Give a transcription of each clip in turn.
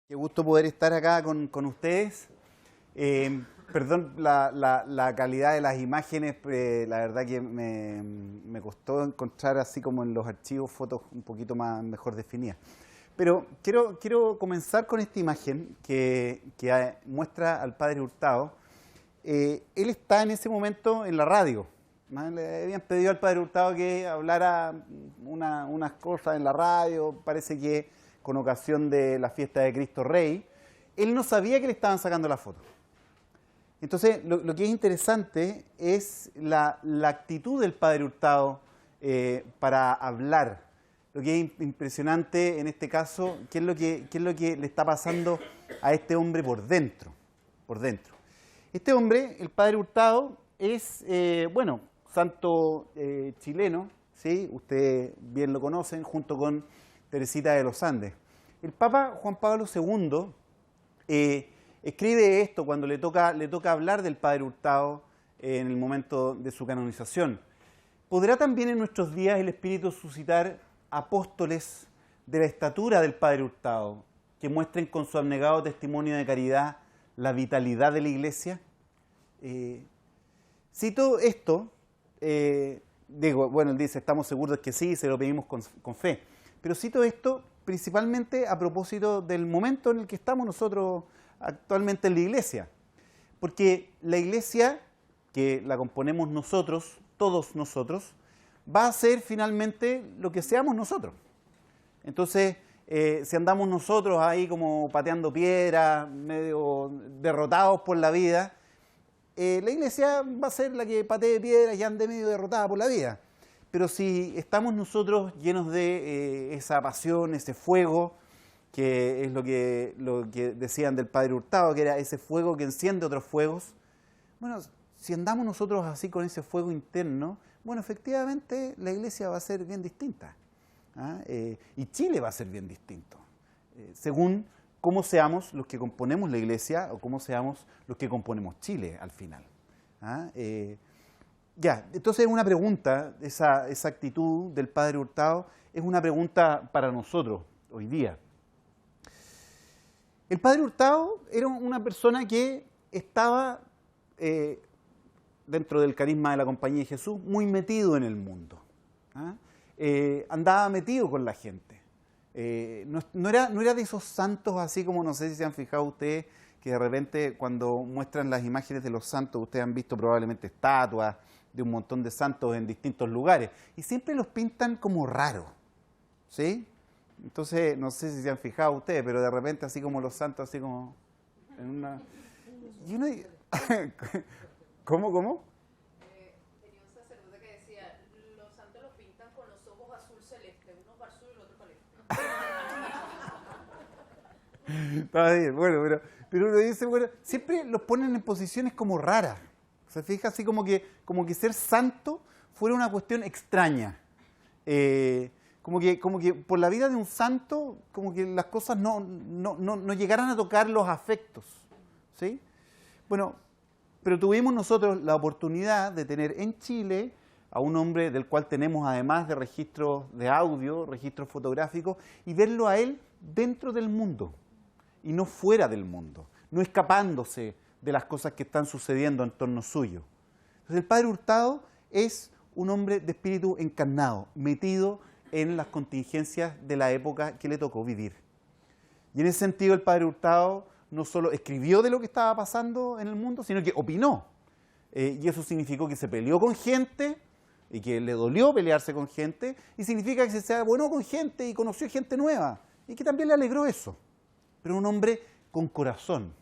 Qué gusto poder estar acá con ustedes. Perdón la calidad de las imágenes, la verdad que me costó encontrar así como en los archivos fotos un poquito más mejor definidas. Pero quiero comenzar con esta imagen que muestra al padre Hurtado. Él está en ese momento en la radio, ¿no? Le habían pedido al padre Hurtado que hablara unas cosas en la radio, parece que con ocasión de la fiesta de Cristo Rey. Él no sabía que le estaban sacando la foto. Entonces, lo que es interesante es la actitud del padre Hurtado para hablar. Lo que es impresionante en este caso, qué es lo que le está pasando a este hombre por dentro. Por dentro. Este hombre, el padre Hurtado, es, santo chileno, ¿sí? Ustedes bien lo conocen, junto con Teresita de los Andes. El Papa Juan Pablo II escribe esto cuando le toca hablar del padre Hurtado en el momento de su canonización. ¿Podrá también en nuestros días el Espíritu suscitar apóstoles de la estatura del padre Hurtado que muestren con su abnegado testimonio de caridad la vitalidad de la Iglesia? Cito esto, él dice, estamos seguros que sí, se lo pedimos con fe, pero cito esto principalmente a propósito del momento en el que estamos nosotros actualmente en la Iglesia, porque la Iglesia, que la componemos nosotros, todos nosotros, va a ser finalmente lo que seamos nosotros. Entonces, si andamos nosotros ahí como pateando piedras, medio derrotados por la vida, la Iglesia va a ser la que patee piedras y ande medio derrotada por la vida. Pero si estamos nosotros llenos de esa pasión, ese fuego, que es lo que decían del padre Hurtado, que era ese fuego que enciende otros fuegos, bueno, si andamos nosotros así con ese fuego interno, bueno, efectivamente la Iglesia va a ser bien distinta, ¿ah? Y Chile va a ser bien distinto, según cómo seamos los que componemos la Iglesia o cómo seamos los que componemos Chile al final, ¿ah? Entonces es una pregunta, esa actitud del padre Hurtado es una pregunta para nosotros hoy día. El padre Hurtado era una persona que estaba dentro del carisma de la Compañía de Jesús muy metido en el mundo, ¿ah? Andaba metido con la gente. No era de esos santos así como, no sé si se han fijado ustedes, que de repente cuando muestran las imágenes de los santos, ustedes han visto probablemente estatuas de un montón de santos en distintos lugares, y siempre los pintan como raros, ¿sí? Entonces, no sé si se han fijado ustedes, pero de repente así como los santos, así como en una... Y uno... ¿Cómo? Tenía un sacerdote que decía, los santos los pintan con los ojos azul celeste, uno para azul y el otro para el este. Está bien, bueno, pero uno dice, bueno, siempre los ponen en posiciones como raras. Se fija así como que ser santo fuera una cuestión extraña. Como que por la vida de un santo, como que las cosas no llegaran a tocar los afectos, ¿sí? Bueno, pero tuvimos nosotros la oportunidad de tener en Chile a un hombre del cual tenemos además de registros de audio, registros fotográficos, y verlo a él dentro del mundo y no fuera del mundo, no escapándose de las cosas que están sucediendo en torno suyo. Entonces el padre Hurtado es un hombre de espíritu encarnado, metido en las contingencias de la época que le tocó vivir. Y en ese sentido el padre Hurtado no solo escribió de lo que estaba pasando en el mundo, sino que opinó. Y eso significó que se peleó con gente y que le dolió pelearse con gente, y significa que se abonó con gente y conoció gente nueva, y que también le alegró eso. Pero un hombre con corazón.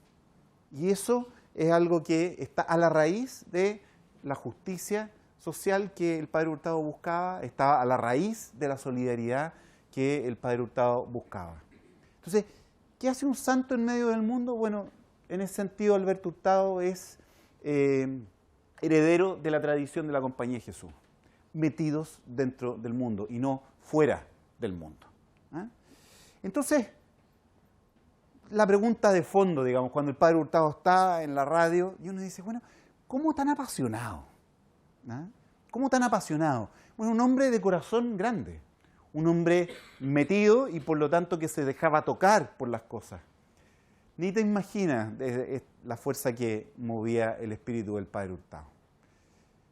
Y eso es algo que está a la raíz de la justicia social que el padre Hurtado buscaba, estaba a la raíz de la solidaridad que el padre Hurtado buscaba. Entonces, ¿qué hace un santo en medio del mundo? Bueno, en ese sentido Alberto Hurtado es heredero de la tradición de la Compañía de Jesús, metidos dentro del mundo y no fuera del mundo, ¿ah? Entonces, la pregunta de fondo, digamos, cuando el padre Hurtado está en la radio, y uno dice, bueno, ¿cómo tan apasionado? ¿Ah? ¿Cómo tan apasionado? Bueno, un hombre de corazón grande, un hombre metido y por lo tanto que se dejaba tocar por las cosas. Ni te imaginas la fuerza que movía el espíritu del padre Hurtado.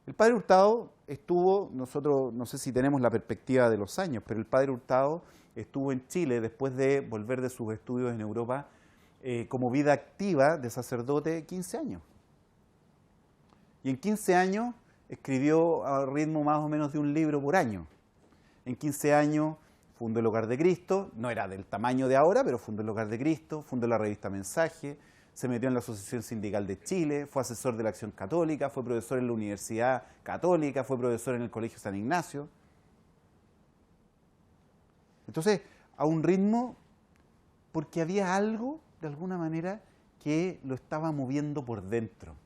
El padre Hurtado estuvo, nosotros no sé si tenemos la perspectiva de los años, pero el padre Hurtado estuvo en Chile después de volver de sus estudios en Europa como vida activa de sacerdote 15 años. Y en 15 años escribió al ritmo más o menos de un libro por año. En 15 años fundó el Hogar de Cristo, no era del tamaño de ahora, pero fundó el Hogar de Cristo, fundó la revista Mensaje, se metió en la Asociación Sindical de Chile, fue asesor de la Acción Católica, fue profesor en la Universidad Católica, fue profesor en el Colegio San Ignacio. Entonces, a un ritmo, porque había algo, de alguna manera, que lo estaba moviendo por dentro.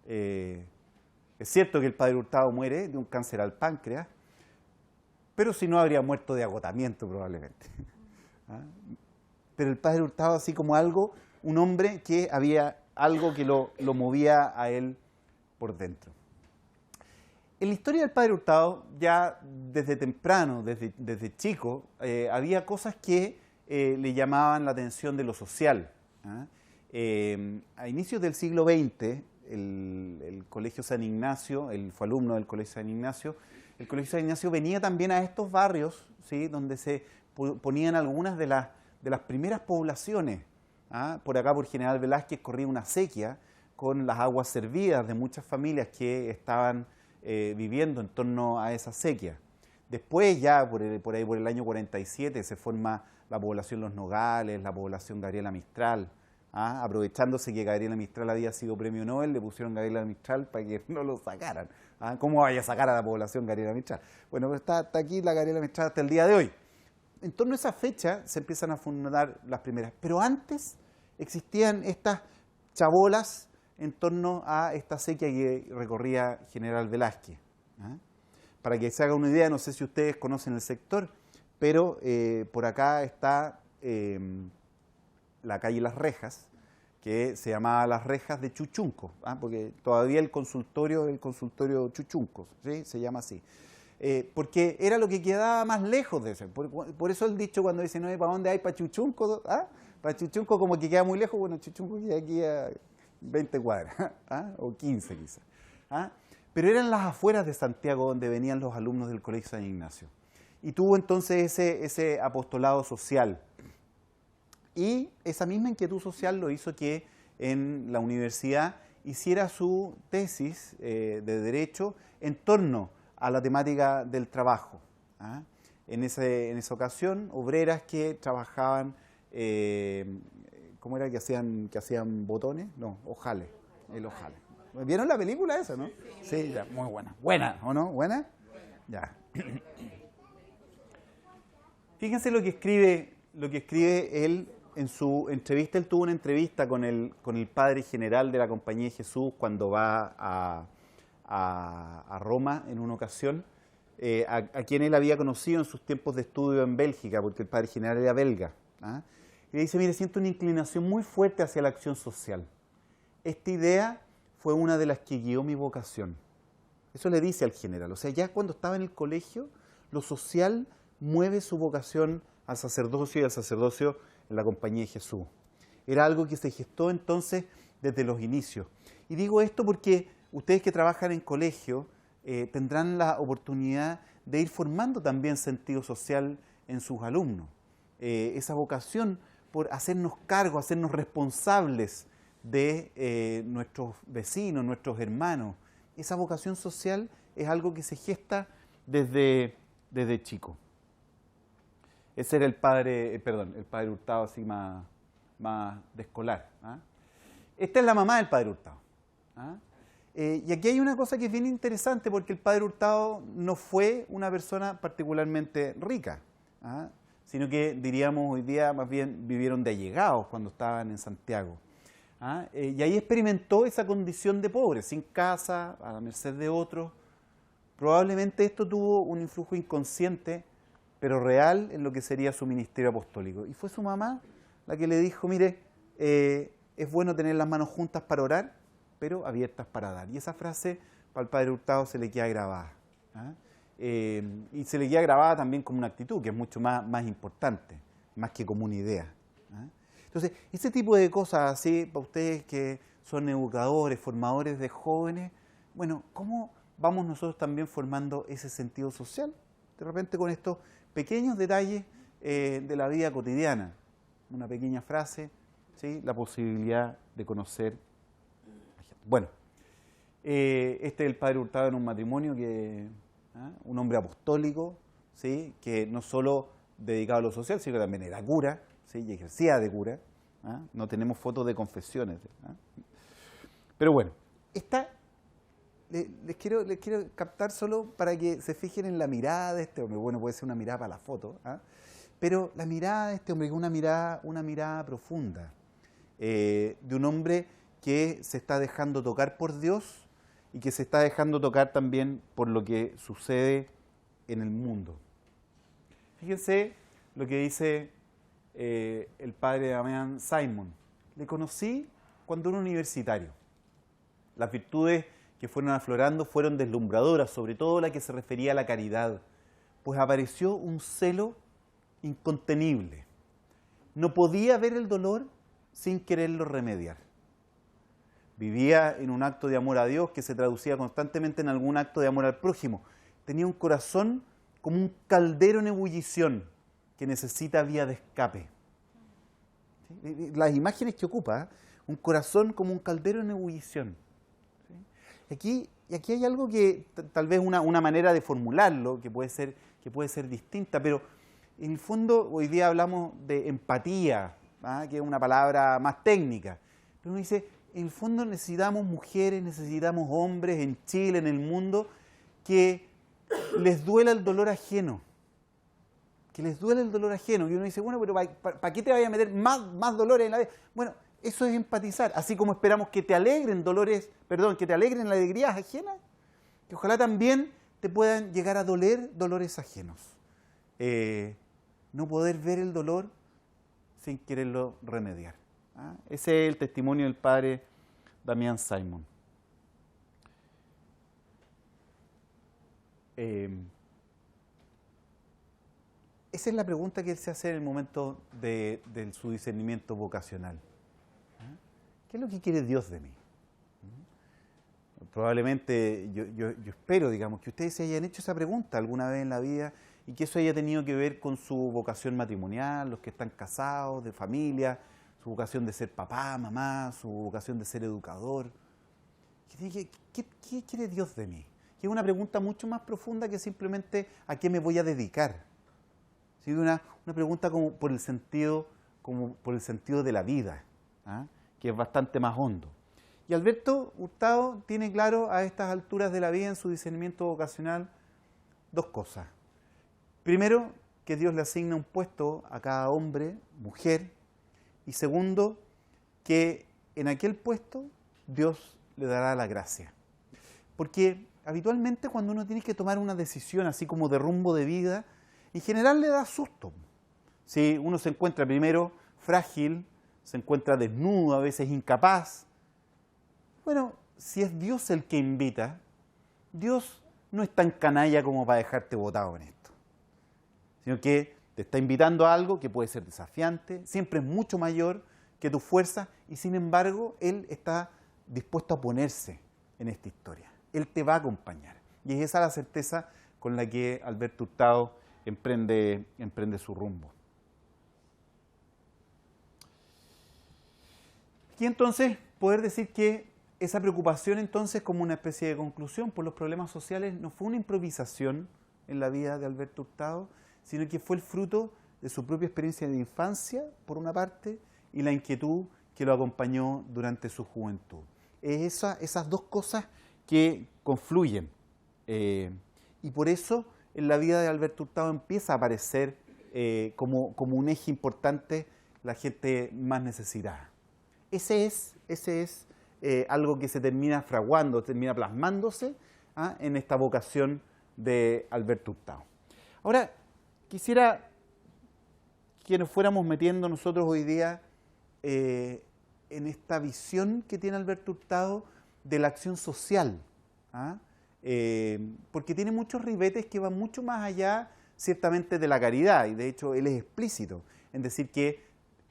Es cierto que el padre Hurtado muere de un cáncer al páncreas, pero si no habría muerto de agotamiento probablemente. ¿Ah? Pero el padre Hurtado, así como algo, un hombre que había algo que lo movía a él por dentro. En la historia del padre Hurtado, ya desde temprano, desde chico, había cosas que le llamaban la atención de lo social. ¿Ah? A inicios del siglo XX, el Colegio San Ignacio, él fue alumno del Colegio San Ignacio, el Colegio San Ignacio venía también a estos barrios, ¿sí?, donde se ponían algunas de las primeras poblaciones. ¿Ah? Por acá, por General Velázquez, corría una acequia con las aguas servidas de muchas familias que estaban viviendo en torno a esa acequia. Después, ya por ahí por el año 47, se forma la población Los Nogales, la población Gabriela Mistral. ¿Ah? Aprovechándose que Gabriela Mistral había sido premio Nobel, le pusieron Gabriela Mistral para que no lo sacaran. ¿Ah? ¿Cómo vaya a sacar a la población Gabriela Mistral? Bueno, pues está aquí la Gabriela Mistral hasta el día de hoy. En torno a esa fecha se empiezan a fundar las primeras. Pero antes existían estas chabolas en torno a esta acequia que recorría General Velázquez. ¿Ah? Para que se haga una idea, no sé si ustedes conocen el sector, pero por acá está la calle Las Rejas, que se llamaba Las Rejas de Chuchunco, ¿ah? Porque todavía el consultorio Chuchunco, ¿sí?, se llama así. Porque era lo que quedaba más lejos de ese. Por eso el dicho cuando dice, no, ¿para dónde hay? ¿Para Chuchunco? ¿Ah? Para Chuchunco como que queda muy lejos, bueno, Chuchunco queda aquí a 20 cuadras, ¿ah?, o 15 quizás. ¿Ah? Pero eran las afueras de Santiago donde venían los alumnos del Colegio San Ignacio. Y tuvo entonces ese apostolado social. Y esa misma inquietud social lo hizo que en la universidad hiciera su tesis de Derecho en torno a la temática del trabajo. ¿Ah? En esa ocasión, obreras que trabajaban, ¿cómo era que hacían botones? No, ojales, el ojale. ¿Vieron la película esa, no? Sí, ya, muy buena. ¿Buena o no? ¿Buena? Ya. Fíjense lo que escribe él en su entrevista. Él tuvo una entrevista con el padre general de la Compañía de Jesús cuando va a Roma en una ocasión, a quien él había conocido en sus tiempos de estudio en Bélgica, porque el padre general era belga. ¿Ah? Y le dice, mire, siento una inclinación muy fuerte hacia la acción social. Esta idea fue una de las que guió mi vocación. Eso le dice al general. O sea, ya cuando estaba en el colegio, lo social mueve su vocación al sacerdocio y al sacerdocio en la Compañía de Jesús. Era algo que se gestó entonces desde los inicios. Y digo esto porque ustedes que trabajan en colegio tendrán la oportunidad de ir formando también sentido social en sus alumnos. Esa vocación por hacernos cargo, hacernos responsables de nuestros vecinos, nuestros hermanos. Esa vocación social es algo que se gesta desde chico. Ese era el padre Hurtado, así más de escolar. ¿Ah? Esta es la mamá del padre Hurtado. ¿Ah? Y aquí hay una cosa que es bien interesante, porque el padre Hurtado no fue una persona particularmente rica, ¿ah?, sino que diríamos hoy día más bien vivieron de allegados cuando estaban en Santiago. ¿Ah? Y ahí experimentó esa condición de pobre, sin casa, a la merced de otros. Probablemente esto tuvo un influjo inconsciente, pero real, en lo que sería su ministerio apostólico. Y fue su mamá la que le dijo, mire, es bueno tener las manos juntas para orar, pero abiertas para dar. Y esa frase para el padre Hurtado se le queda grabada. ¿Ah? Y se le queda grabada también como una actitud, que es mucho más importante, más que como una idea. ¿Ah? Entonces, ese tipo de cosas así, para ustedes que son educadores, formadores de jóvenes, bueno, ¿cómo vamos nosotros también formando ese sentido social? De repente con estos pequeños detalles de la vida cotidiana. Una pequeña frase, ¿sí? La posibilidad de conocer a la gente. Bueno, este es el padre Hurtado en un matrimonio, un hombre apostólico, ¿sí? Que no solo dedicado a lo social, sino que también era cura, ¿sí? Y ejercía de cura. No tenemos fotos de confesiones. Pero bueno, les quiero captar solo para que se fijen en la mirada de este hombre. Bueno, puede ser una mirada para la foto, pero la mirada de este hombre es una mirada profunda, de un hombre que se está dejando tocar por Dios y que se está dejando tocar también por lo que sucede en el mundo. Fíjense lo que dice el padre Damián Simon. Le conocí cuando era universitario. Las virtudes que fueron aflorando fueron deslumbradoras, sobre todo la que se refería a la caridad, pues apareció un celo incontenible. No podía ver el dolor sin quererlo remediar. Vivía en un acto de amor a Dios que se traducía constantemente en algún acto de amor al prójimo. Tenía un corazón como un caldero en ebullición que necesita vía de escape. ¿Sí? Las imágenes que ocupa, un corazón como un caldero en ebullición. ¿Sí? Y aquí hay algo que tal vez una manera de formularlo que puede ser distinta, pero en el fondo hoy día hablamos de empatía, que es una palabra más técnica. Pero uno dice, en el fondo necesitamos mujeres, necesitamos hombres en Chile, en el mundo, que les duela el dolor ajeno. Que les duele el dolor ajeno. Y uno dice, bueno, pero ¿para qué te vayas a meter más dolores en la vida? Bueno, eso es empatizar. Así como esperamos que te alegren que te alegren las alegrías ajenas, que ojalá también te puedan llegar a doler dolores ajenos. No poder ver el dolor sin quererlo remediar. Ese es el testimonio del padre Damián Simon. Esa es la pregunta que él se hace en el momento de su discernimiento vocacional. ¿Qué es lo que quiere Dios de mí? Probablemente yo espero, digamos, que ustedes se hayan hecho esa pregunta alguna vez en la vida y que eso haya tenido que ver con su vocación matrimonial, los que están casados, de familia, su vocación de ser papá, mamá, su vocación de ser educador. ¿Qué quiere Dios de mí? Que es una pregunta mucho más profunda que simplemente a qué me voy a dedicar. ¿Sí? Una pregunta como por el sentido de la vida, que es bastante más hondo. Y Alberto Hurtado tiene claro a estas alturas de la vida en su discernimiento vocacional dos cosas. Primero, que Dios le asigna un puesto a cada hombre, mujer, y segundo, que en aquel puesto Dios le dará la gracia. Porque habitualmente cuando uno tiene que tomar una decisión así como de rumbo de vida, en general le da susto. Si uno se encuentra primero frágil, se encuentra desnudo, a veces incapaz. Bueno, si es Dios el que invita, Dios no es tan canalla como para dejarte botado en esto, sino que te está invitando a algo que puede ser desafiante, siempre es mucho mayor que tu fuerza y sin embargo Él está dispuesto a ponerse en esta historia. Él te va a acompañar. Y es esa la certeza con la que Alberto Hurtado emprende su rumbo. Y entonces poder decir que esa preocupación entonces como una especie de conclusión por los problemas sociales no fue una improvisación en la vida de Alberto Hurtado, sino que fue el fruto de su propia experiencia de infancia, por una parte, y la inquietud que lo acompañó durante su juventud. Es esas dos cosas que confluyen. Y por eso en la vida de Alberto Hurtado empieza a aparecer como un eje importante la gente más necesitada. Ese es algo que se termina fraguando, termina plasmándose en esta vocación de Alberto Hurtado. Ahora, quisiera que nos fuéramos metiendo nosotros hoy día en esta visión que tiene Alberto Hurtado de la acción social, porque tiene muchos ribetes que van mucho más allá, ciertamente, de la caridad, y de hecho él es explícito en decir que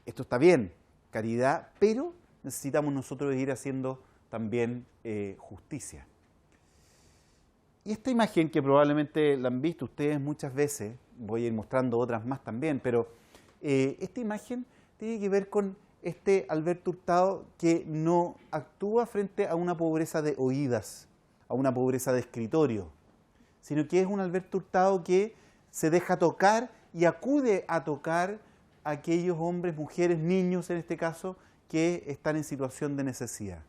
esto está bien, caridad, pero necesitamos nosotros ir haciendo también justicia. Y esta imagen, que probablemente la han visto ustedes muchas veces, voy a ir mostrando otras más también, pero esta imagen tiene que ver con este Alberto Hurtado que no actúa frente a una pobreza de oídas, a una pobreza de escritorio, sino que es un Alberto Hurtado que se deja tocar y acude a tocar a aquellos hombres, mujeres, niños en este caso, que están en situación de necesidad.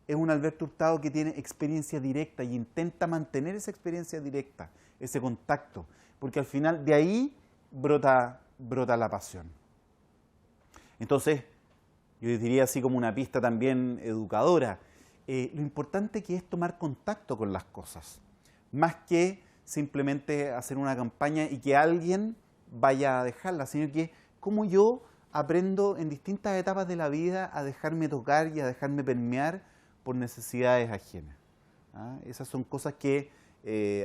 Es un Alberto Hurtado que tiene experiencia directa y intenta mantener esa experiencia directa, ese contacto, porque al final de ahí brota la pasión. Entonces, yo diría así como una pista también educadora, lo importante que es tomar contacto con las cosas, más que simplemente hacer una campaña y que alguien vaya a dejarla, sino que como yo aprendo en distintas etapas de la vida a dejarme tocar y a dejarme permear por necesidades ajenas. ¿Ah? Esas son cosas que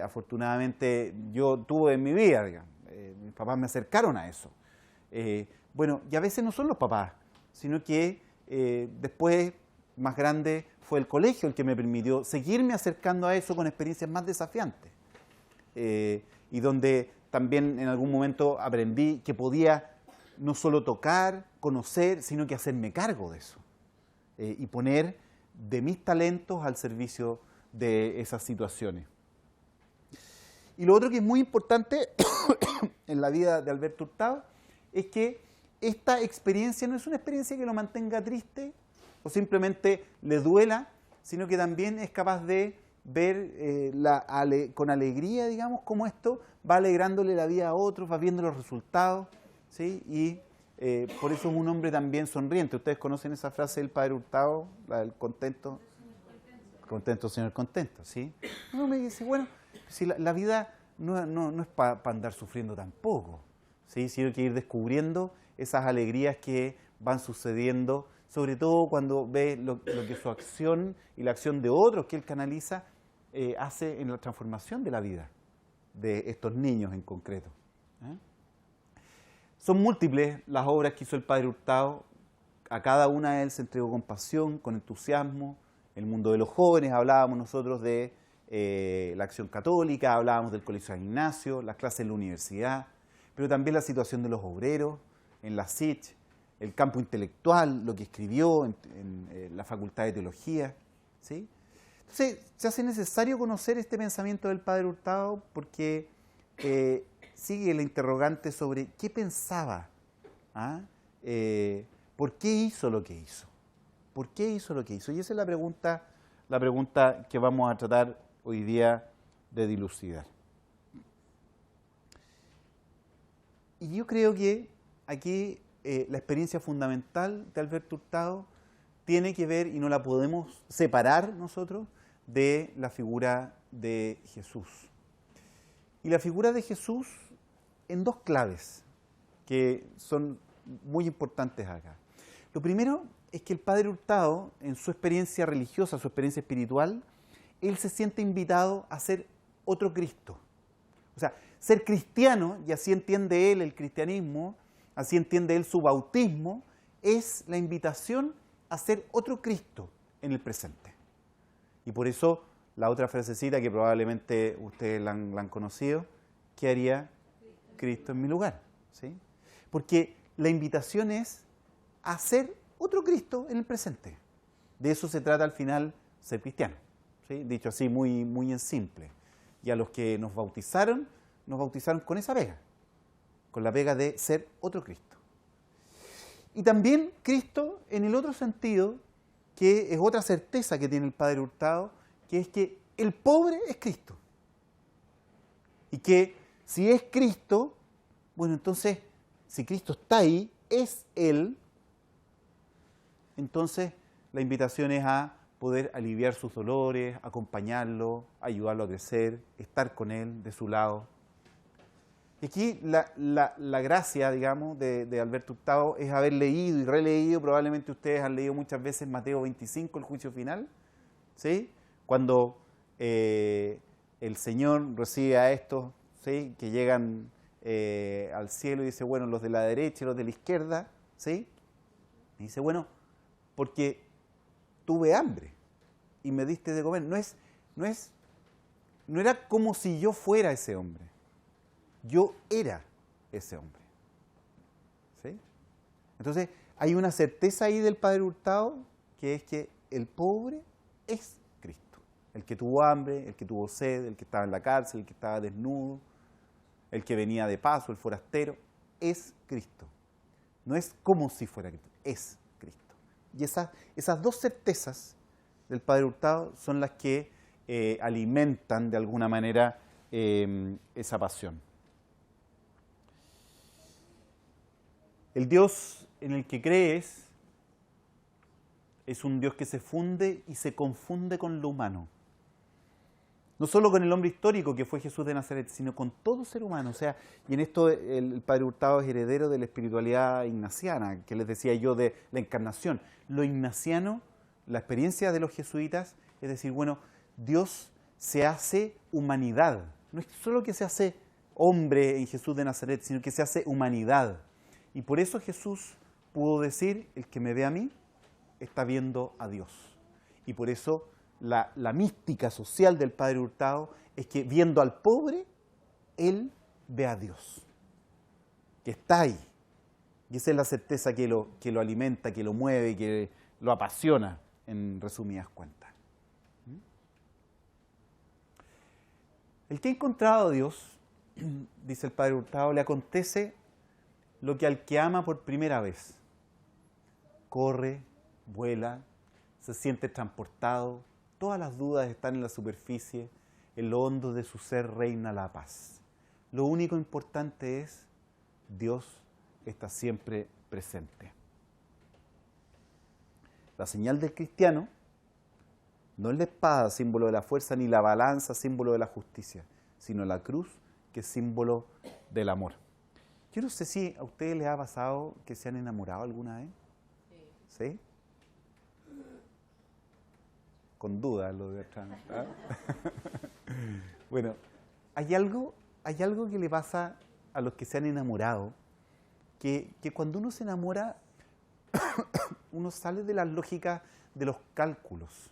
afortunadamente yo tuve en mi vida, digamos. Mis papás me acercaron a eso. Bueno, y a veces no son los papás, sino que después, más grande, fue el colegio el que me permitió seguirme acercando a eso con experiencias más desafiantes. Y donde también en algún momento aprendí que podía no solo tocar, conocer, sino que hacerme cargo de eso. Y poner de mis talentos al servicio de esas situaciones. Y lo otro que es muy importante en la vida de Alberto Hurtado es que esta experiencia no es una experiencia que lo mantenga triste o simplemente le duela, sino que también es capaz de ver con alegría, digamos, cómo esto va alegrándole la vida a otros, va viendo los resultados, ¿sí? Y por eso es un hombre también sonriente. ¿Ustedes conocen esa frase del padre Hurtado, la del contento? Contento, señor contento, ¿sí? Uno me dice, bueno, si la vida no es para andar sufriendo tampoco, ¿sí? Sino que ir descubriendo esas alegrías que van sucediendo, sobre todo cuando ve lo que su acción y la acción de otros que él canaliza hace en la transformación de la vida de estos niños en concreto. Son múltiples las obras que hizo el padre Hurtado. A cada una de él se entregó con pasión, con entusiasmo. El mundo de los jóvenes, hablábamos nosotros de la acción católica, hablábamos del Colegio San Ignacio, las clases en la universidad, pero también la situación de los obreros en la SIC, el campo intelectual, lo que escribió en la Facultad de Teología, ¿sí? Entonces, se hace necesario conocer este pensamiento del padre Hurtado porque sigue la interrogante sobre qué pensaba, por qué hizo lo que hizo. ¿Por qué hizo lo que hizo? Y esa es la pregunta que vamos a tratar hoy día de dilucidar. Y yo creo que aquí la experiencia fundamental de Alberto Hurtado tiene que ver, y no la podemos separar nosotros, de la figura de Jesús. Y la figura de Jesús en dos claves que son muy importantes acá. Lo primero es que el padre Hurtado, en su experiencia religiosa, su experiencia espiritual, él se siente invitado a ser otro Cristo. O sea, ser cristiano, y así entiende él el cristianismo, así entiende él su bautismo, es la invitación a ser otro Cristo en el presente. Y por eso la otra frasecita que probablemente ustedes la han conocido, ¿qué haría Cristo en mi lugar? ¿Sí? Porque la invitación es a ser otro Cristo en el presente. De eso se trata al final ser cristiano, ¿sí? Dicho así muy, muy en simple. Y a los que nos bautizaron con esa pega, con la pega de ser otro Cristo. Y también Cristo en el otro sentido, que es otra certeza que tiene el padre Hurtado, que es que el pobre es Cristo. Y que si es Cristo, bueno, entonces, si Cristo está ahí, es Él, entonces la invitación es a poder aliviar sus dolores, acompañarlo, ayudarlo a crecer, estar con Él, de su lado. Y aquí la gracia, digamos, de Alberto Hurtado es haber leído y releído, probablemente ustedes han leído muchas veces Mateo 25, el juicio final, ¿sí? Cuando el Señor recibe a estos, ¿sí?, que llegan al cielo y dice, bueno, los de la derecha y los de la izquierda, ¿sí? Y dice, bueno, porque tuve hambre y me diste de comer. No era como si yo fuera ese hombre. Yo era ese hombre. ¿Sí? Entonces, hay una certeza ahí del Padre Hurtado, que es que el pobre es Cristo. El que tuvo hambre, el que tuvo sed, el que estaba en la cárcel, el que estaba desnudo, el que venía de paso, el forastero, es Cristo. No es como si fuera Cristo, es Cristo. Y esas dos certezas del Padre Hurtado son las que alimentan de alguna manera esa pasión. El Dios en el que crees es un Dios que se funde y se confunde con lo humano. No solo con el hombre histórico que fue Jesús de Nazaret, sino con todo ser humano. O sea, y en esto el Padre Hurtado es heredero de la espiritualidad ignaciana, que les decía yo de la encarnación. Lo ignaciano, la experiencia de los jesuitas, es decir, bueno, Dios se hace humanidad. No es solo que se hace hombre en Jesús de Nazaret, sino que se hace humanidad. Y por eso Jesús pudo decir, el que me ve a mí, está viendo a Dios. Y por eso la mística social del Padre Hurtado es que viendo al pobre, él ve a Dios, que está ahí. Y esa es la certeza que lo alimenta, que lo mueve, que lo apasiona, en resumidas cuentas. El que ha encontrado a Dios, dice el Padre Hurtado, le acontece lo que al que ama por primera vez. Corre, vuela, se siente transportado, todas las dudas están en la superficie, en lo hondo de su ser reina la paz. Lo único importante es, Dios está siempre presente. La señal del cristiano no es la espada, símbolo de la fuerza, ni la balanza, símbolo de la justicia, sino la cruz, que es símbolo del amor. Yo no sé si a ustedes les ha pasado que se han enamorado alguna vez. ¿Sí? Con dudas lo de atrás. ¿Ah? Bueno, hay algo que le pasa a los que se han enamorado, que cuando uno se enamora, uno sale de las lógicas de los cálculos.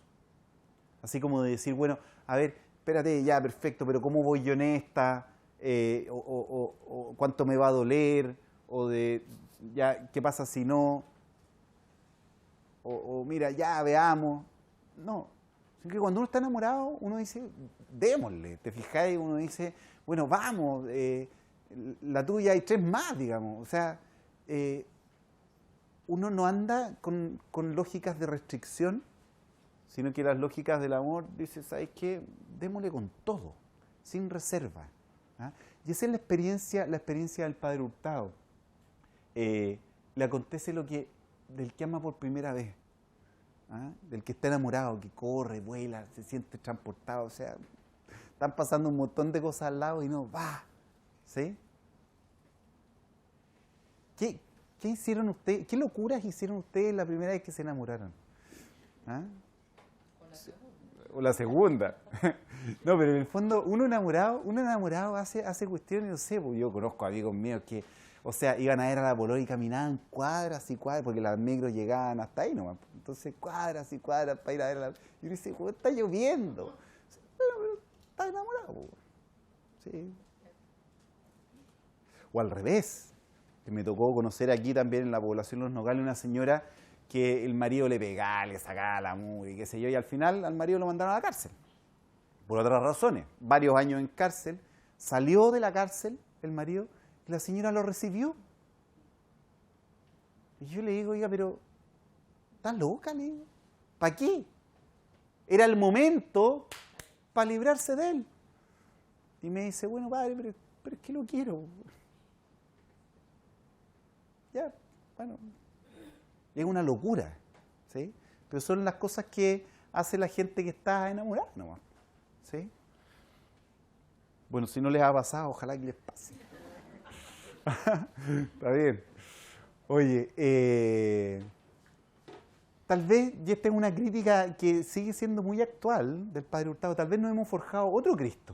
Así como de decir, bueno, a ver, espérate, ya, perfecto, pero ¿cómo voy yo en esta? O cuánto me va a doler, o de, ya, ¿qué pasa si no? O mira, ya, veamos. No, sino que cuando uno está enamorado, uno dice, démosle, ¿te fijáis? Uno dice, bueno, vamos, la tuya hay 3 más, digamos. O sea, uno no anda con lógicas de restricción, sino que las lógicas del amor, dice, ¿sabes qué? Démosle con todo, sin reserva. ¿Ah? Y esa es la experiencia del Padre Hurtado. Le acontece del que ama por primera vez, ¿ah? Del que está enamorado, que corre, vuela, se siente transportado, o sea, están pasando un montón de cosas al lado y no va, ¿sí? ¿Qué hicieron ustedes? ¿Qué locuras hicieron ustedes la primera vez que se enamoraron? ¿Ah? O la segunda. No, pero en el fondo, uno enamorado hace cuestiones, no sé, pues yo conozco amigos míos que, o sea, iban a ver a la polola y caminaban cuadras y cuadras, porque las micros llegaban hasta ahí nomás. Entonces, cuadras y cuadras para ir a ver a la... Y uno dice, pues, está lloviendo. Pero está enamorado. Sí. O al revés, que me tocó conocer aquí también en la población de Los Nogales una señora que el marido le pegaba, le sacaba la mugre y qué sé yo, y al final al marido lo mandaron a la cárcel, por otras razones, varios años en cárcel, salió de la cárcel el marido y la señora lo recibió. Y yo le digo, oiga, pero ¿estás loca? Le digo, ¿para qué? Era el momento para librarse de él. Y me dice, bueno, padre, pero es que lo quiero. Ya, bueno... Es una locura, ¿sí? Pero son las cosas que hace la gente que está enamorada nomás, ¿sí? Bueno, si no les ha pasado, ojalá que les pase. Está bien. Oye, tal vez, y esta es una crítica que sigue siendo muy actual del Padre Hurtado, tal vez nos hemos forjado otro Cristo.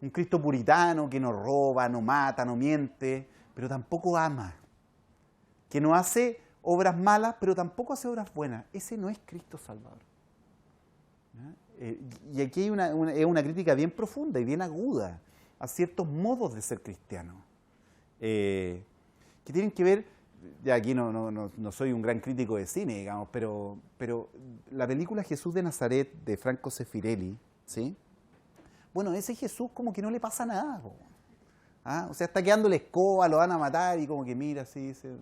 Un Cristo puritano que no roba, no mata, no miente, pero tampoco ama. Que no hace obras malas, pero tampoco hace obras buenas. Ese no es Cristo Salvador. Y aquí hay una crítica bien profunda y bien aguda a ciertos modos de ser cristiano, que tienen que ver, ya aquí no soy un gran crítico de cine, digamos, pero la película Jesús de Nazaret de Franco Sefirelli, ¿sí? Bueno, ese Jesús como que no le pasa nada, po. ¿Ah? O sea, está quedando la escoba, lo van a matar y como que mira así, dice,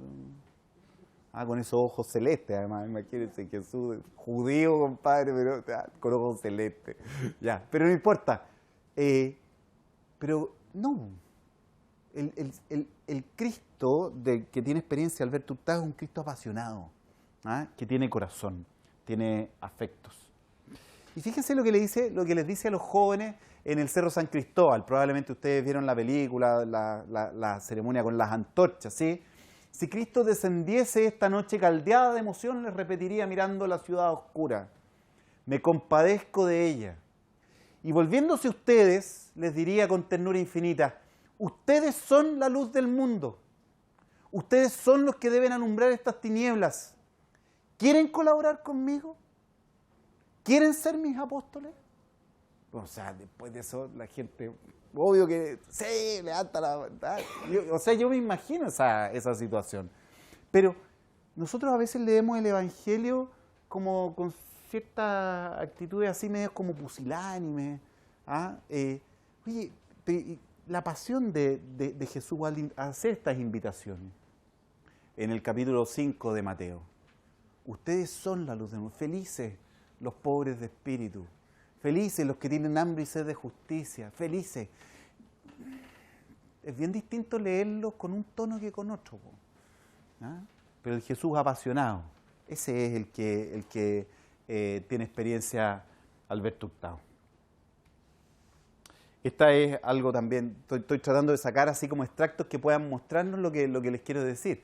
con esos ojos celestes, además, imagínense, Jesús, judío, compadre, pero con ojos celestes. Ya, pero no importa. Pero no, el Cristo que tiene experiencia, Alberto Hurtado, es un Cristo apasionado, que tiene corazón, tiene afectos. Y fíjense lo que les dice a los jóvenes en el Cerro San Cristóbal. Probablemente ustedes vieron la película, la ceremonia con las antorchas, ¿sí? Si Cristo descendiese esta noche caldeada de emoción, les repetiría mirando la ciudad oscura: me compadezco de ella. Y volviéndose a ustedes, les diría con ternura infinita: ustedes son la luz del mundo. Ustedes son los que deben alumbrar estas tinieblas. ¿Quieren colaborar conmigo? ¿Quieren ser mis apóstoles? O sea, después de eso la gente, obvio que sí, levanta la... yo me imagino esa situación. Pero nosotros a veces leemos el Evangelio como con ciertas actitudes así medio como pusilánimes. Oye, la pasión de Jesús al hacer estas invitaciones. En el capítulo 5 de Mateo: ustedes son la luz del mundo. Felices los pobres de espíritu. Felices los que tienen hambre y sed de justicia. Felices. Es bien distinto leerlos con un tono que con otro. Pero el Jesús apasionado, ese es el que tiene experiencia Alberto Hurtado. Esta es algo también, estoy tratando de sacar así como extractos que puedan mostrarnos lo que les quiero decir.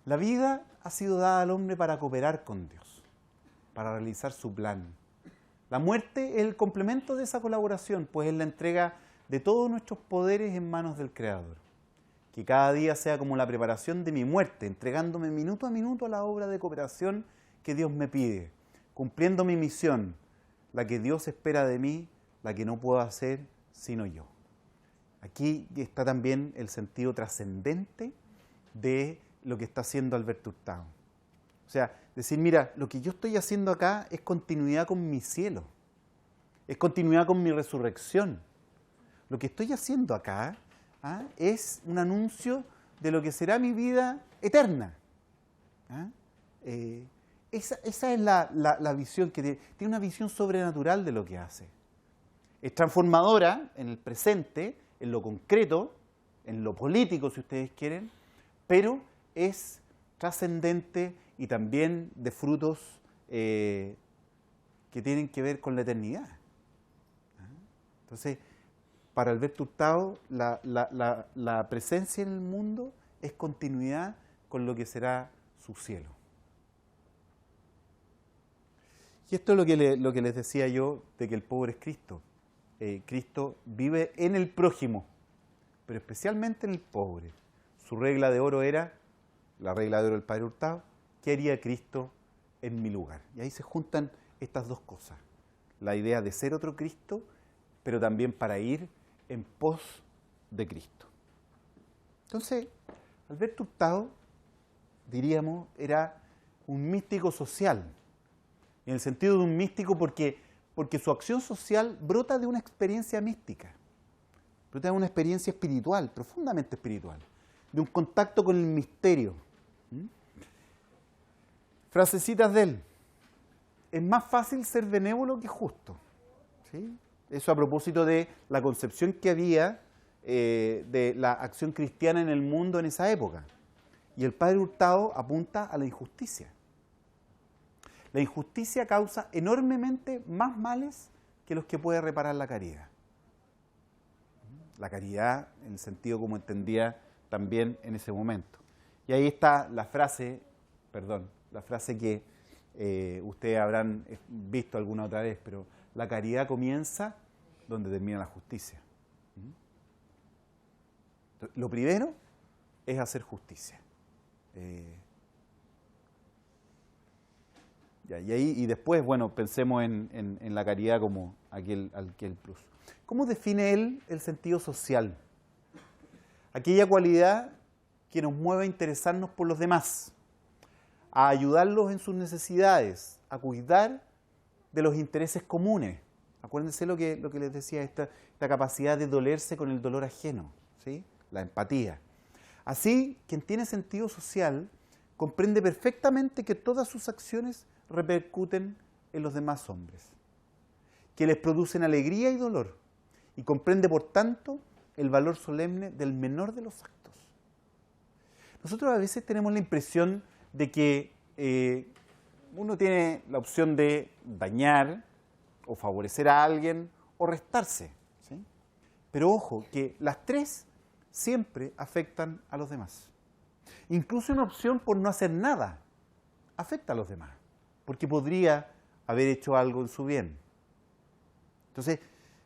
La vida ha sido dada al hombre para cooperar con Dios, para realizar su plan. La muerte es el complemento de esa colaboración, pues es la entrega de todos nuestros poderes en manos del Creador. Que cada día sea como la preparación de mi muerte, entregándome minuto a minuto a la obra de cooperación que Dios me pide, cumpliendo mi misión, la que Dios espera de mí, la que no puedo hacer sino yo. Aquí está también el sentido trascendente de lo que está haciendo Alberto Hurtado. O sea, decir, mira, lo que yo estoy haciendo acá es continuidad con mi cielo, es continuidad con mi resurrección. Lo que estoy haciendo acá es un anuncio de lo que será mi vida eterna. Esa es la visión que tiene una visión sobrenatural de lo que hace. Es transformadora en el presente, en lo concreto, en lo político, si ustedes quieren, pero es trascendente y también de frutos que tienen que ver con la eternidad. Entonces, para Alberto Hurtado, la presencia en el mundo es continuidad con lo que será su cielo. Y esto es lo que les decía yo, de que el pobre es Cristo. Cristo vive en el prójimo, pero especialmente en el pobre. Su regla de oro era, la regla de oro del Padre Hurtado: ¿qué haría Cristo en mi lugar? Y ahí se juntan estas dos cosas. La idea de ser otro Cristo, pero también para ir en pos de Cristo. Entonces, Alberto Hurtado, diríamos, era un místico social. En el sentido de un místico porque su acción social brota de una experiencia mística, brota de una experiencia espiritual, profundamente espiritual, de un contacto con el misterio. Frasecitas de él: es más fácil ser benévolo que justo. ¿Sí? Eso a propósito de la concepción que había de la acción cristiana en el mundo en esa época. Y el Padre Hurtado apunta a la injusticia. La injusticia causa enormemente más males que los que puede reparar la caridad. La caridad en el sentido como entendía también en ese momento. Y ahí está la frase que ustedes habrán visto alguna otra vez, pero la caridad comienza donde termina la justicia. Lo primero es hacer justicia. Ya, y después, bueno, pensemos en la caridad como aquel plus. ¿Cómo define él el sentido social? Aquella cualidad que nos mueve a interesarnos por los demás, a ayudarlos en sus necesidades, a cuidar de los intereses comunes. Acuérdense lo que les decía, esta capacidad de dolerse con el dolor ajeno, ¿sí? La empatía. Así, quien tiene sentido social comprende perfectamente que todas sus acciones repercuten en los demás hombres, que les producen alegría y dolor, y comprende, por tanto, el valor solemne del menor de los actos. Nosotros a veces tenemos la impresión de que uno tiene la opción de dañar o favorecer a alguien o restarse, ¿sí? Pero ojo, que las tres siempre afectan a los demás. Incluso una opción por no hacer nada afecta a los demás, porque podría haber hecho algo en su bien. Entonces,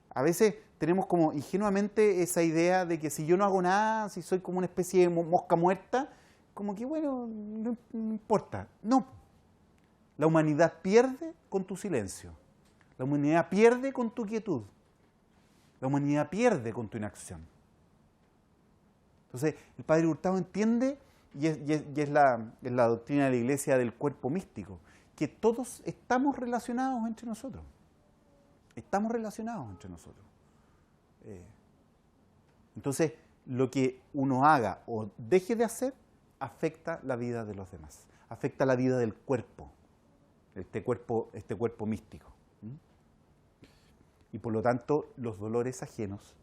a veces tenemos como ingenuamente esa idea de que si yo no hago nada, si soy como una especie de mosca muerta, como que bueno, no importa. No. La humanidad pierde con tu silencio. La humanidad pierde con tu quietud. La humanidad pierde con tu inacción. Entonces, el Padre Hurtado entiende, y es la doctrina de la Iglesia del cuerpo místico, que todos estamos relacionados entre nosotros. Estamos relacionados entre nosotros. Entonces, lo que uno haga o deje de hacer afecta la vida de los demás, afecta la vida del cuerpo, este cuerpo místico. Y por lo tanto, los dolores ajenos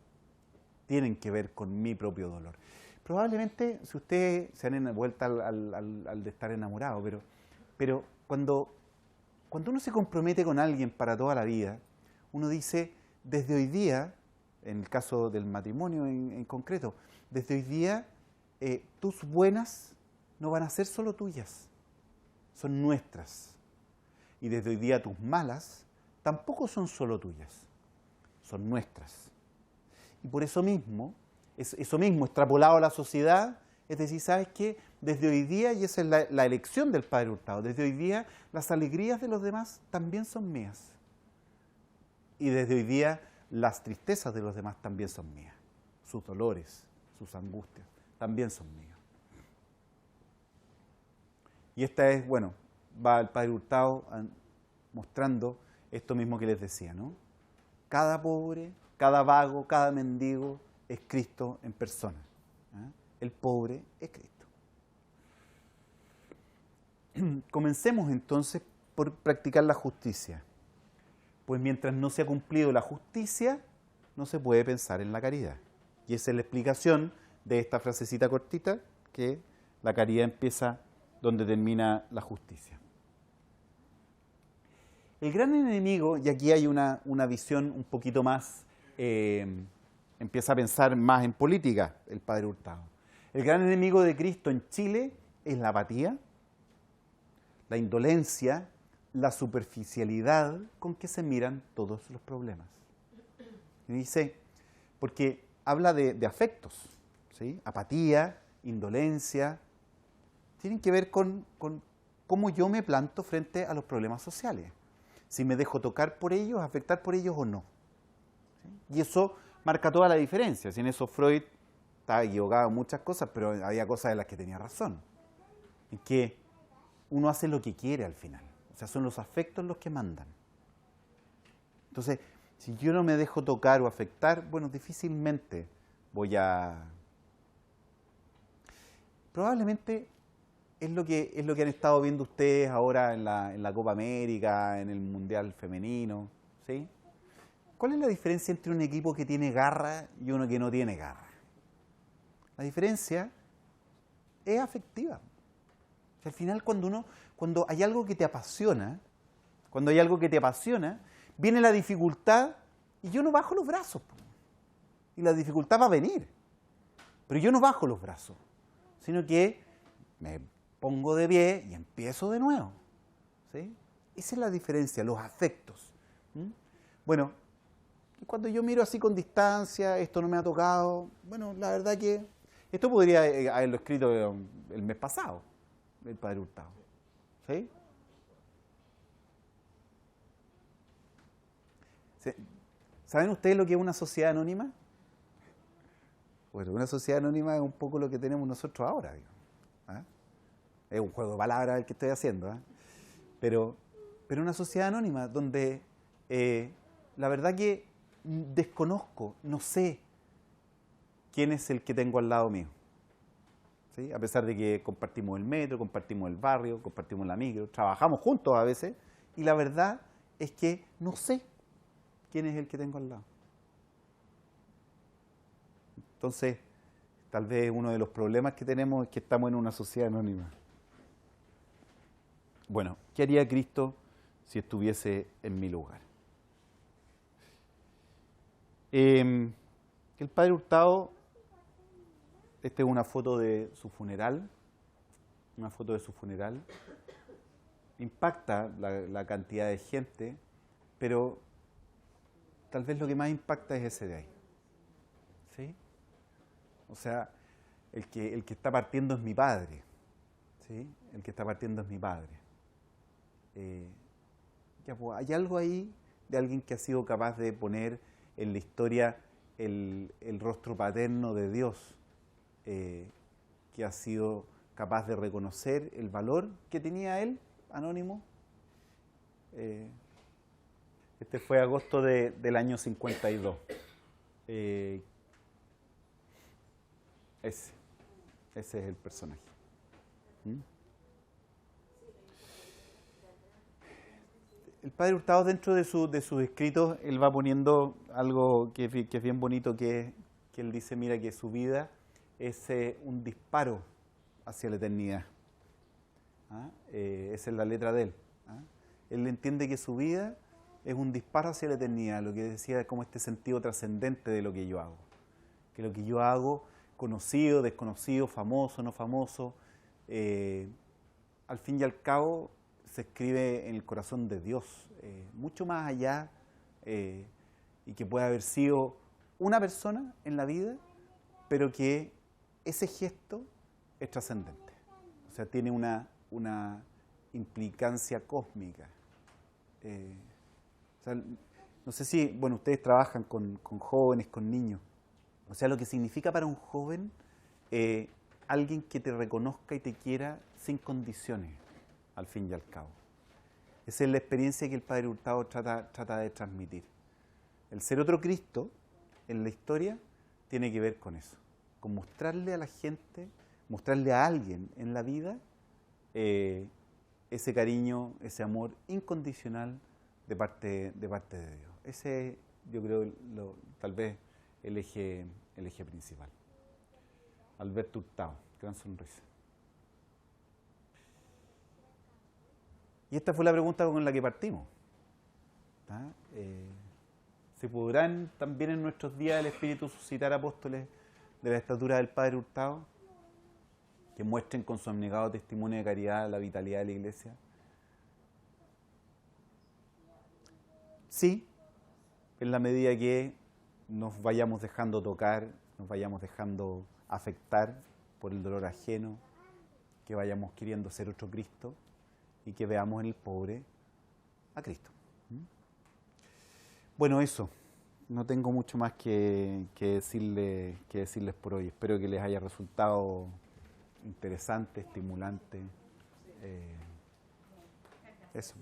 tienen que ver con mi propio dolor. Probablemente, si ustedes se han vuelto al de estar enamorado, pero cuando uno se compromete con alguien para toda la vida, uno dice, desde hoy día, en el caso del matrimonio en concreto, desde hoy día tus buenas no van a ser solo tuyas, son nuestras. Y desde hoy día tus malas tampoco son solo tuyas, son nuestras. Y por eso mismo extrapolado a la sociedad, es decir, ¿sabes qué? Desde hoy día, y esa es la elección del Padre Hurtado, desde hoy día las alegrías de los demás también son mías. Y desde hoy día las tristezas de los demás también son mías. Sus dolores, sus angustias, también son míos. Y esta es, bueno, va el Padre Hurtado mostrando esto mismo que les decía, ¿no? Cada pobre, cada vago, cada mendigo es Cristo en persona. ¿Eh? El pobre es Cristo. Comencemos entonces por practicar la justicia. Pues mientras no se ha cumplido la justicia, no se puede pensar en la caridad. Y esa es la explicación de esta frasecita cortita, que la caridad empieza donde termina la justicia. El gran enemigo, y aquí hay una visión un poquito más, empieza a pensar más en política, el Padre Hurtado. El gran enemigo de Cristo en Chile es la apatía, la indolencia, la superficialidad con que se miran todos los problemas. Y dice, porque habla de afectos, ¿sí? Apatía, indolencia, tienen que ver con cómo yo me planto frente a los problemas sociales. Si me dejo tocar por ellos, afectar por ellos o no. ¿Sí? Y eso marca toda la diferencia. Si en eso Freud estaba equivocado en muchas cosas, pero había cosas en las que tenía razón. En que uno hace lo que quiere al final. O sea, son los afectos los que mandan. Entonces, si yo no me dejo tocar o afectar, bueno, difícilmente voy a... Probablemente es lo que han estado viendo ustedes ahora en la Copa América, en el Mundial Femenino, ¿sí? ¿Cuál es la diferencia entre un equipo que tiene garra y uno que no tiene garra? La diferencia es afectiva. O sea, al final, cuando hay algo que te apasiona, viene la dificultad y yo no bajo los brazos. Y la dificultad va a venir. Pero yo no bajo los brazos, sino que me pongo de pie y empiezo de nuevo. ¿Sí? Esa es la diferencia, los afectos. Bueno, cuando yo miro así con distancia, esto no me ha tocado, bueno, la verdad que esto podría haberlo escrito el mes pasado, el Padre Hurtado. ¿Sí? ¿Saben ustedes lo que es una sociedad anónima? Bueno, una sociedad anónima es un poco lo que tenemos nosotros ahora. Digamos, ¿ah? Es un juego de palabras el que estoy haciendo, ¿ah? Pero una sociedad anónima donde la verdad que desconozco, no sé quién es el que tengo al lado mío. ¿Sí? A pesar de que compartimos el metro, compartimos el barrio, compartimos la micro, trabajamos juntos a veces, y la verdad es que no sé quién es el que tengo al lado. Entonces, tal vez uno de los problemas que tenemos es que estamos en una sociedad anónima. Bueno, ¿qué haría Cristo si estuviese en mi lugar? El padre Hurtado, esta es una foto de su funeral, impacta la cantidad de gente, pero tal vez lo que más impacta es ese de ahí. ¿Sí? O sea, el que está partiendo es mi padre. ¿Sí? El que está partiendo es mi padre. Ya, pues, hay algo ahí de alguien que ha sido capaz de poner en la historia el rostro paterno de Dios, que ha sido capaz de reconocer el valor que tenía él, anónimo. Este fue agosto del año 52. Ese es el personaje. El padre Hurtado, dentro de sus escritos, él va poniendo algo que es bien bonito, que él dice, mira, que su vida es un disparo hacia la eternidad. ¿Ah? Esa es la letra de él. ¿Ah? Él entiende que su vida es un disparo hacia la eternidad, lo que decía como este sentido trascendente de lo que yo hago. Que lo que yo hago, conocido, desconocido, famoso, no famoso, al fin y al cabo se escribe en el corazón de Dios, mucho más allá, y que puede haber sido una persona en la vida, pero que ese gesto es trascendente. O sea, tiene una implicancia cósmica. O sea, no sé si, bueno, ustedes trabajan con jóvenes, con niños. O sea, lo que significa para un joven alguien que te reconozca y te quiera sin condiciones, al fin y al cabo. Esa es la experiencia que el padre Hurtado trata de transmitir. El ser otro Cristo en la historia tiene que ver con eso, con mostrarle a la gente, mostrarle a alguien en la vida ese cariño, ese amor incondicional de parte de Dios. Ese, yo creo, tal vez el eje principal. Alberto Hurtado, gran sonrisa. Y esta fue la pregunta con la que partimos. ¿Se podrán también en nuestros días del Espíritu suscitar apóstoles de la estatura del padre Hurtado, que muestren con su abnegado testimonio de caridad la vitalidad de la Iglesia? Sí, en la medida que nos vayamos dejando tocar, nos vayamos dejando afectar por el dolor ajeno, que vayamos queriendo ser otro Cristo y que veamos en el pobre a Cristo. Bueno, eso. No tengo mucho más que decirles por hoy. Espero que les haya resultado interesante, estimulante. Eso.